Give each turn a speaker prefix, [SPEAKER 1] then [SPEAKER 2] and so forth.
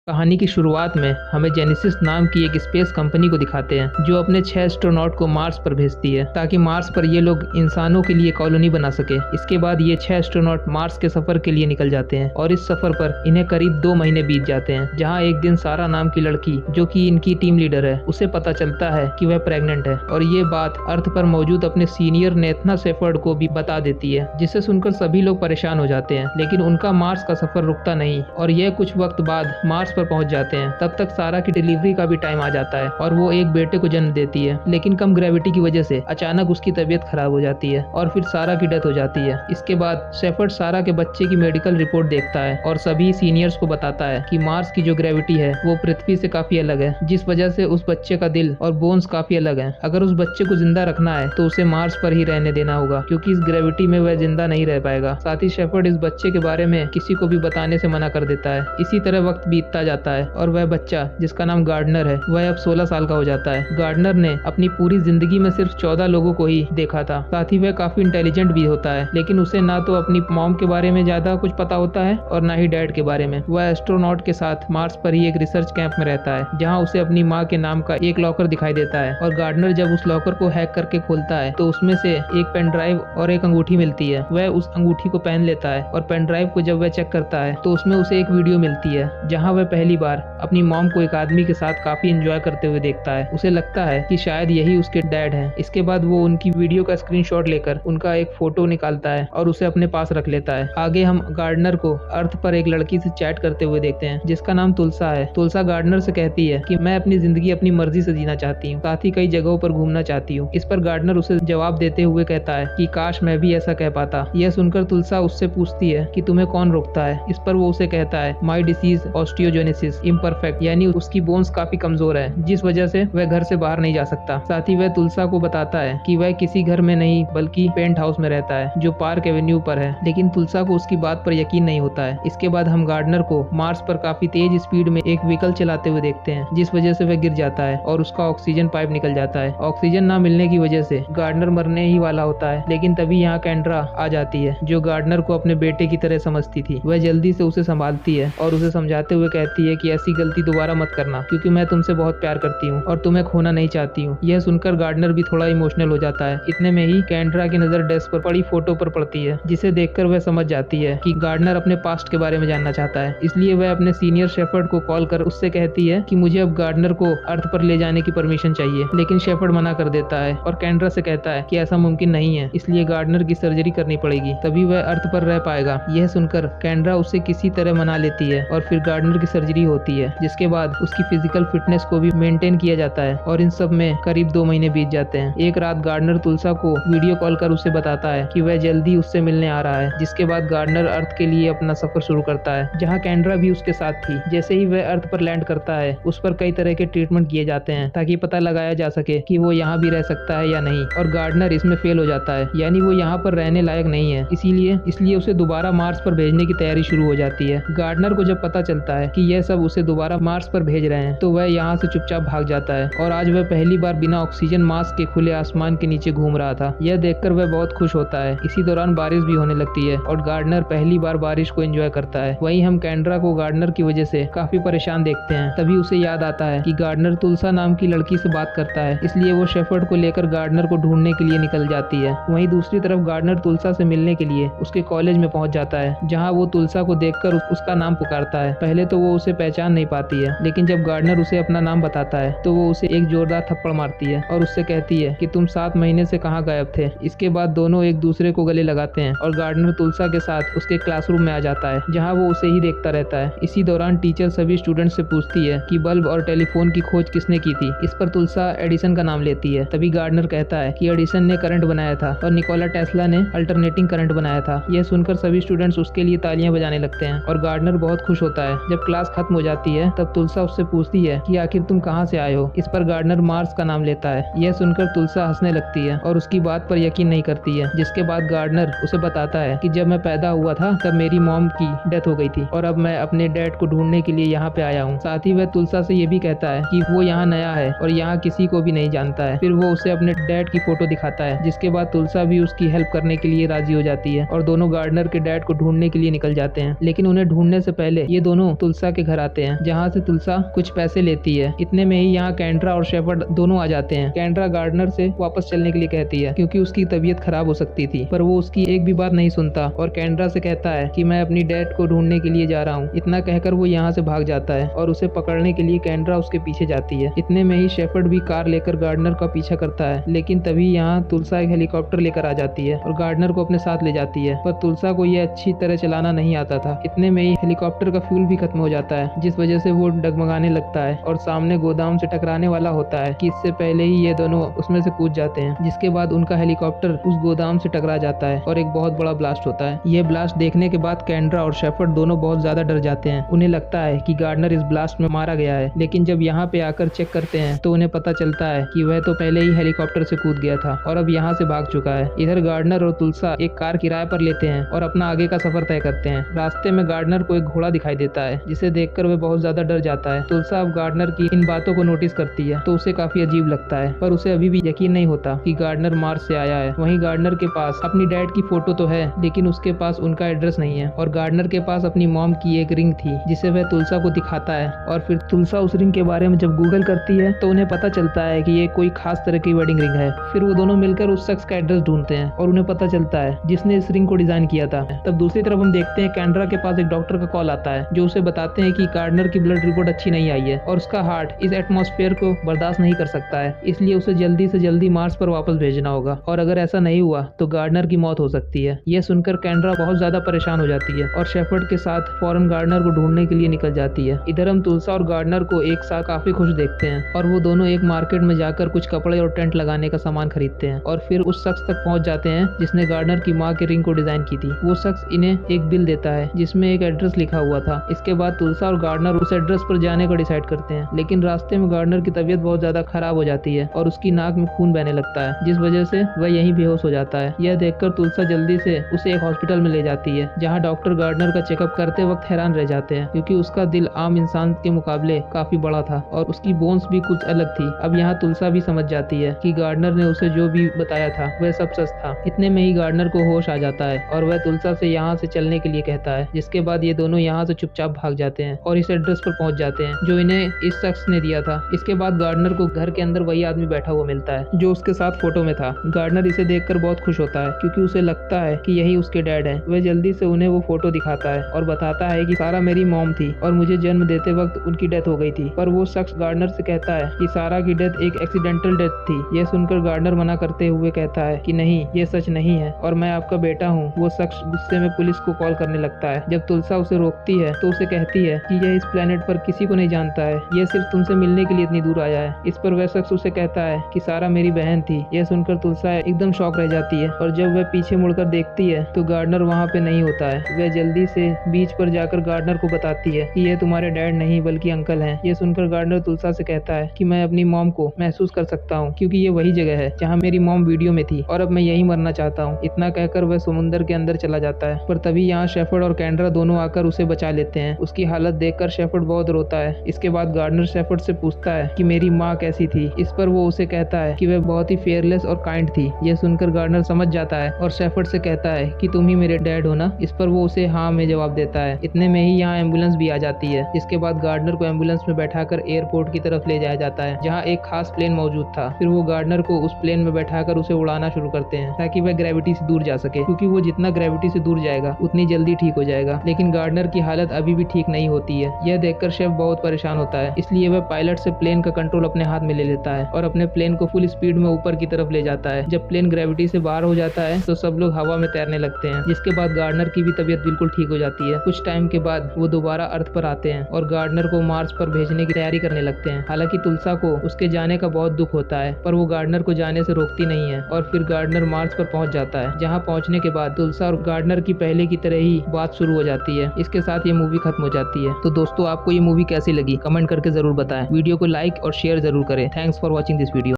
[SPEAKER 1] कहानी की शुरुआत में हमें जेनेसिस नाम की एक स्पेस कंपनी को दिखाते हैं जो अपने 6 एस्ट्रोनॉट को मार्स पर भेजती है ताकि मार्स पर ये लोग इंसानों के लिए कॉलोनी बना सके। इसके बाद ये 6 एस्ट्रोनॉट मार्स के सफर के लिए निकल जाते हैं और इस सफर पर इन्हें करीब 2 महीने बीत जाते हैं, जहाँ एक दिन सारा नाम की लड़की जो कि इनकी टीम लीडर है उसे पता चलता है कि वह प्रेग्नेंट है और ये बात अर्थ पर मौजूद अपने सीनियर नेथना शेफर्ड को भी बता देती है, जिसे सुनकर सभी लोग परेशान हो जाते हैं। लेकिन उनका मार्स का सफर रुकता नहीं और यह कुछ वक्त बाद मार्स पर पहुंच जाते हैं। तब तक सारा की डिलीवरी का भी टाइम आ जाता है और वो एक बेटे को जन्म देती है, लेकिन कम ग्रेविटी की वजह से अचानक उसकी तबीयत खराब हो जाती है और फिर सारा की डेथ हो जाती है। इसके बाद शेफर्ड सारा के बच्चे की मेडिकल रिपोर्ट देखता है और सभी सीनियर्स को बताता है कि मार्स की जो ग्रेविटी है वो पृथ्वी से काफी अलग है, जिस वजह से उस बच्चे का दिल और बोन्स काफी अलग है। अगर उस बच्चे को जिंदा रखना है तो उसे मार्स पर ही रहने देना होगा, क्योंकि इस ग्रेविटी में वह जिंदा नहीं रह पाएगा। साथ ही शेफर्ड इस बच्चे के बारे में किसी को भी बताने से मना कर देता है। इसी तरह वक्त बीतता जाता है और वह बच्चा जिसका नाम गार्डनर है वह अब 16 साल का हो जाता है। गार्डनर ने अपनी पूरी जिंदगी में सिर्फ 14 लोगों को ही देखा था। साथ ही वह काफी इंटेलिजेंट भी होता है, लेकिन उसे ना तो अपनी मॉम के बारे में ज्यादा कुछ पता होता है और ना ही डैड के बारे में। वह एस्ट्रोनॉट के साथ मार्स पर ही एक रिसर्च कैंप में रहता है, जहाँ उसे अपनी माँ के नाम का एक लॉकर दिखाई देता है और गार्डनर जब उस लॉकर को हैक करके खोलता है तो उसमें से एक पेन ड्राइव और एक अंगूठी मिलती है। वह उस अंगूठी को पहन लेता है और पेन ड्राइव को जब वह चेक करता है तो उसमें उसे एक वीडियो मिलती है, जहाँ वह पहली बार अपनी मॉम को एक आदमी के साथ काफी एंजॉय करते हुए देखता है। उसे लगता है कि शायद यही उसके डैड हैं। इसके बाद वो उनकी वीडियो का स्क्रीनशॉट लेकर उनका एक फोटो निकालता है और उसे अपने पास रख लेता है। आगे हम गार्डनर को अर्थ पर एक लड़की से चैट करते हुए देखते हैं जिसका नाम तुलसा है। तुलसा गार्डनर से कहती है कि मैं अपनी जिंदगी अपनी मर्जी से जीना चाहती हूँ, साथ ही कई जगहों पर घूमना चाहती हूँ। इस पर गार्डनर उसे जवाब देते हुए कहता है कि काश मैं भी ऐसा कह पाता। यह सुनकर तुलसा उससे पूछती है कि तुम्हें कौन रोकता है। इस पर वो उसे कहता है माई डिसीज ऑस्टियोजेनेसिस इम्परफेक्ट, यानी उसकी बोन्स काफी कमजोर है, जिस वजह से वह घर से बाहर नहीं जा सकता। साथ ही वह तुलसा को बताता है कि वह किसी घर में नहीं बल्कि पेंट हाउस में रहता है जो पार्क एवेन्यू पर है, लेकिन तुलसा को उसकी बात पर यकीन नहीं होता है। इसके बाद हम गार्डनर को मार्स पर काफी तेज स्पीड में एक व्हीकल चलाते हुए देखते हैं, जिस वजह से वह गिर जाता है और उसका ऑक्सीजन पाइप निकल जाता है। ऑक्सीजन न मिलने की वजह से गार्डनर मरने ही वाला होता है, लेकिन तभी यहाँ कैंड्रा आ जाती है जो गार्डनर को अपने बेटे की तरह समझती थी। वह जल्दी से उसे संभालती है और उसे समझाते हुए कहती है कि ऐसी गलती दोबारा मत करना, क्योंकि मैं तुमसे बहुत प्यार करती हूँ और तुम्हें खोना नहीं चाहती हूँ। यह सुनकर गार्डनर भी थोड़ा इमोशनल हो जाता है। इतने में ही कैंड्रा की नजर डेस्क पर पड़ी फोटो पर पड़ती है, जिसे देखकर वह समझ जाती है कि गार्डनर अपने पास्ट के बारे में जानना चाहता है। इसलिए वह अपने सीनियर शेफर्ड को कॉल कर उससे कहती है कि मुझे अब गार्डनर को अर्थ पर ले जाने की परमिशन चाहिए, लेकिन शेफर्ड मना कर देता है और कैंड्रा से कहता है कि ऐसा मुमकिन नहीं है, इसलिए गार्डनर की सर्जरी करनी पड़ेगी, तभी वह अर्थ पर रह पाएगा। यह सुनकर कैंड्रा उसे किसी तरह मना लेती है और फिर गार्डनर की सर्जरी होती है, जिसके बाद उसकी फिजिकल फिटनेस को भी मेंटेन किया जाता है और इन सब में करीब 2 महीने बीत जाते हैं। एक रात गार्डनर तुलसा को वीडियो कॉल कर उसे बताता है कि वह जल्दी उससे मिलने आ रहा है, जिसके बाद गार्डनर अर्थ के लिए अपना सफर शुरू करता है, जहाँ कैंड्रा भी उसके साथ थी। जैसे ही वह अर्थ पर लैंड करता है उस पर कई तरह के ट्रीटमेंट किए जाते हैं ताकि पता लगाया जा सके कि वो यहाँ भी रह सकता है या नहीं, और गार्डनर इसमें फेल हो जाता है, यानी वो यहाँ पर रहने लायक नहीं है। इसलिए उसे दोबारा मार्स पर भेजने की तैयारी शुरू हो जाती है। गार्डनर को जब पता चलता है कि यह सब उसे दोबारा मार्स पर भेज रहे हैं तो वह यहाँ से चुपचाप भाग जाता है और आज वह पहली बार बिना ऑक्सीजन मास्क के खुले आसमान के नीचे घूम रहा था। यह देखकर वह बहुत खुश होता है। इसी दौरान बारिश भी होने लगती है और गार्डनर पहली बार बारिश को एंजॉय करता है। वहीं हम कैंड्रा को गार्डनर की वजह से काफी परेशान देखते हैं। तभी उसे याद आता है कि गार्डनर तुलसा नाम की लड़की से बात करता है, इसलिए वो शेफर्ड को लेकर गार्डनर को ढूंढने के लिए निकल जाती है। वहीं दूसरी तरफ गार्डनर तुलसा से मिलने के लिए उसके कॉलेज में पहुंच जाता है, जहाँ वो तुलसा को देखकर उसका नाम पुकारता है। पहले तो वो उसे पहचान नहीं पाती है, लेकिन जब गार्डनर उसे अपना नाम बताता है तो वो उसे एक जोरदार थप्पड़ मारती है और उससे कहती है कि तुम 7 महीने से कहाँ गायब थे। इसके बाद दोनों एक दूसरे को गले लगाते हैं और गार्डनर तुलसा के साथ उसके क्लासरूम में आ जाता है, जहाँ वो उसे ही देखता रहता है। इसी दौरान टीचर सभी स्टूडेंट से पूछती है कि बल्ब और टेलीफोन की खोज किसने की थी। इस पर तुलसा एडिसन का नाम लेती है। तभी गार्डनर कहता है कि एडिसन ने करंट बनाया था और निकोला टेस्ला ने अल्टरनेटिंग करंट बनाया था। यह सुनकर सभी स्टूडेंट्स उसके लिए तालियां बजाने लगते हैं और गार्डनर बहुत खुश होता है। जब क्लास खत्म हो जाती है तब तुलसा उससे पूछती है कि आखिर तुम कहाँ से आए हो। इस पर गार्डनर मार्स का नाम लेता है। यह सुनकर तुलसा हंसने लगती है और उसकी बात पर यकीन नहीं करती है, जिसके बाद गार्डनर उसे बताता है कि जब मैं पैदा हुआ था तब मेरी मॉम की डेथ हो गई थी और अब मैं अपने डैड को ढूंढने के लिए यहाँ पे आया हूँ। साथ ही वह तुलसा से ये भी कहता है कि वो यहाँ नया है और यहाँ किसी को भी नहीं जानता है। फिर वो उसे अपने डैड की फोटो दिखाता है, जिसके बाद तुलसा भी उसकी हेल्प करने के लिए राजी हो जाती है और दोनों गार्डनर के डैड को ढूंढने के लिए निकल जाते हैं। लेकिन उन्हें ढूंढने से पहले ये दोनों तुलसा के घर आते हैं, जहाँ से तुलसा कुछ पैसे लेती है। इतने में ही यहाँ कैंड्रा और शेफर्ड दोनों आ जाते हैं। कैंड्रा गार्डनर से वापस चलने के लिए कहती है क्योंकि उसकी तबीयत खराब हो सकती थी, पर वो उसकी एक भी बात नहीं सुनता और कैंड्रा से कहता है कि मैं अपनी डैड को ढूंढने के लिए जा रहा हूँ। इतना कहकर वो यहाँ से भाग जाता है और उसे पकड़ने के लिए कैंड्रा उसके पीछे जाती है। इतने में ही शेफर्ड भी कार लेकर गार्डनर का पीछा करता है, लेकिन तभी यहाँ तुलसा एक हेलीकॉप्टर लेकर आ जाती है और गार्डनर को अपने साथ ले जाती है। पर तुलसा को यह अच्छी तरह चलाना नहीं आता था। इतने में ही हेलीकॉप्टर का फ्यूल भी खत्म हो जाता है, जिस वजह से वो डगमगाने लगता है और सामने गोदाम से टकराने वाला होता है कि इससे पहले ही ये दोनों उसमें से कूद जाते हैं, जिसके बाद उनका हेलीकॉप्टर उस गोदाम से टकरा जाता है और एक बहुत बड़ा ब्लास्ट होता है। ये ब्लास्ट देखने के बाद कैंड्रा और शेफर्ड दोनों बहुत ज्यादा डर जाते हैं। उन्हें लगता है कि गार्डनर इस ब्लास्ट में मारा गया है, लेकिन जब यहाँ पे आकर चेक करते हैं तो उन्हें पता चलता है कि वह तो पहले ही हेलीकॉप्टर से कूद गया था और अब यहाँ से भाग चुका है। इधर गार्डनर और तुलसा एक कार किराए पर लेते हैं और अपना आगे का सफर तय करते हैं। रास्ते में गार्डनर को एक घोड़ा दिखाई देता है, जिसे देखकर वह बहुत ज्यादा डर जाता है। तुलसा अब गार्डनर की इन बातों को नोटिस करती है तो उसे काफी अजीब लगता है, पर उसे अभी भी यकीन नहीं होता कि गार्डनर मार्स से आया है। वहीं गार्डनर के पास अपनी डैड की फोटो तो है, लेकिन उसके पास उनका एड्रेस नहीं है और गार्डनर के पास अपनी मॉम की एक रिंग थी, जिसे वह तुलसा को दिखाता है। और फिर तुलसा उस रिंग के बारे में जब गूगल करती है तो उन्हें पता चलता है कि ये कोई खास तरह की वेडिंग रिंग है। फिर वो दोनों मिलकर उस शख्स का एड्रेस ढूंढते हैं और उन्हें पता चलता है जिसने इस रिंग को डिजाइन किया था। तब दूसरी तरफ हम देखते हैं कैंड्रा के पास एक डॉक्टर का कॉल आता है, जो उसे बताते हैं कि गार्डनर की ब्लड रिपोर्ट अच्छी नहीं आई है और उसका हार्ट इस एटमॉस्फेयर को बर्दाश्त नहीं कर सकता है, इसलिए उसे जल्दी से जल्दी मार्स पर वापस भेजना होगा और अगर ऐसा नहीं हुआ तो गार्डनर की मौत हो सकती है। यह सुनकर कैंड्रा बहुत ज्यादा परेशान हो जाती है और शेफर्ड के साथ फौरन गार्डनर को ढूंढने के लिए निकल जाती है। इधर हम तुलसा और गार्डनर को एक साथ काफी खुश देखते हैं और वो दोनों एक मार्केट में जाकर कुछ कपड़े और टेंट लगाने का सामान खरीदते हैं और फिर उस शख्स तक पहुंच जाते हैं जिसने गार्डनर की माँ के रिंग को डिजाइन की थी। वो शख्स इन्हें एक बिल देता है जिसमें एक एड्रेस लिखा हुआ था। इसके बाद तुलसा और गार्डनर उस एड्रेस पर जाने का डिसाइड करते हैं, लेकिन रास्ते में गार्डनर की तबीयत बहुत ज्यादा खराब हो जाती है और उसकी नाक में खून बहने लगता है, जिस वजह से वह यहीं बेहोश हो जाता है। यह देखकर तुलसा जल्दी से उसे एक हॉस्पिटल में ले जाती है, जहाँ डॉक्टर गार्डनर का चेकअप करते वक्त हैरान रह जाते हैं क्योंकि उसका दिल आम इंसान के मुकाबले काफी बड़ा था और उसकी बोन्स भी कुछ अलग थी। अब यहाँ तुलसा भी समझ जाती है कि गार्डनर ने उसे जो भी बताया था वह सब सच था। इतने में ही गार्डनर को होश आ जाता है और वह तुलसा से यहाँ से चलने के लिए कहता है, जिसके बाद ये दोनों यहाँ से चुपचाप भाग जाते हैं और इस एड्रेस पर पहुंच जाते हैं जो इन्हें इस शख्स ने दिया था। इसके बाद गार्डनर को घर के अंदर वही आदमी बैठा हुआ मिलता है जो उसके साथ फोटो में था। गार्डनर इसे देखकर बहुत खुश होता है क्योंकि उसे लगता है कि यही उसके डैड हैं। वह जल्दी से उन्हें वो फोटो दिखाता है और बताता है कि सारा मेरी मॉम थी और मुझे जन्म देते वक्त उनकी डेथ हो गई थी। पर वो शख्स गार्डनर से कहता है कि सारा की डेथ एक एक्सीडेंटल डेथ थी। यह सुनकर गार्डनर मना करते हुए कहता है कि नहीं, ये सच नहीं है और मैं आपका बेटा हूँ। वो शख्स गुस्से में पुलिस को कॉल करने लगता है। जब तुलसा उसे रोकती है तो उसे कहती है कि यह इस प्लेनेट पर किसी को नहीं जानता है, यह सिर्फ तुमसे मिलने के लिए इतनी दूर आया है। इस पर वह शख्स उसे कहता है कि सारा मेरी बहन थी। यह सुनकर तुलसा एकदम शॉक रह जाती है और जब वह पीछे मुड़कर देखती है तो गार्डनर वहाँ पे नहीं होता है। वह जल्दी से बीच पर जाकर गार्डनर को बताती है कि यह तुम्हारे डैड नहीं बल्कि अंकल हैं। यह सुनकर गार्डनर तुलसा से कहता है कि मैं अपनी मॉम को महसूस कर सकता हूँ क्योंकि ये वही जगह है जहाँ मेरी मॉम वीडियो में थी और अब मैं यही मरना चाहता हूँ। इतना कहकर वह समुद्र के अंदर चला जाता है, पर तभी यहाँ शेफर्ड और कैंड्रा दोनों आकर उसे बचा लेते हैं। उसकी हालत देखकर शेफर्ड बहुत रोता है। इसके बाद गार्डनर शेफर्ड से पूछता है कि मेरी माँ कैसी थी। इस पर वो उसे कहता है कि वह बहुत ही फेयरलेस और काइंड थी। यह सुनकर गार्डनर समझ जाता है और शेफर्ड से कहता है कि तुम ही मेरे डैड हो ना। इस पर वो उसे हाँ में जवाब देता है। इतने में ही यहाँ एम्बुलेंस भी आ जाती है, जिसके बाद गार्डनर को एम्बुलेंस में बैठाकर एयरपोर्ट की तरफ ले जाया जाता है, जहाँ एक खास प्लेन मौजूद था। फिर वो गार्डनर को उस प्लेन में बैठाकर उसे उड़ाना शुरू करते हैं ताकि वह ग्रेविटी से दूर जा सके, क्योंकि वो जितना ग्रेविटी से दूर जाएगा उतनी जल्दी ठीक हो जाएगा। लेकिन गार्डनर की हालत अभी भी ठीक नहीं होती है। यह देखकर शेफ बहुत परेशान होता है, इसलिए वह पायलट से प्लेन का कंट्रोल अपने हाथ में ले लेता है और अपने प्लेन को फुल स्पीड में ऊपर की तरफ ले जाता है। जब प्लेन ग्रेविटी से बाहर हो जाता है तो सब लोग हवा में तैरने लगते हैं, जिसके बाद गार्डनर की भी तबीयत बिल्कुल ठीक हो जाती है। कुछ टाइम के बाद वो दोबारा अर्थ पर आते हैं और गार्डनर को मार्स पर भेजने की तैयारी करने लगते हैं। हालांकि तुलसा को उसके जाने का बहुत दुख होता है, पर वो गार्डनर को जाने से रोकती नहीं है और फिर गार्डनर मार्स पर पहुंच जाता है, जहां पहुंचने के बाद तुलसा और गार्डनर की पहले की तरह ही बात शुरू हो जाती है। इसके साथ ये मूवी खत्म हो जाती है। तो दोस्तों, आपको ये मूवी कैसी लगी कमेंट करके जरूर बताएं। वीडियो को लाइक और शेयर जरूर करें। Thanks for watching this video.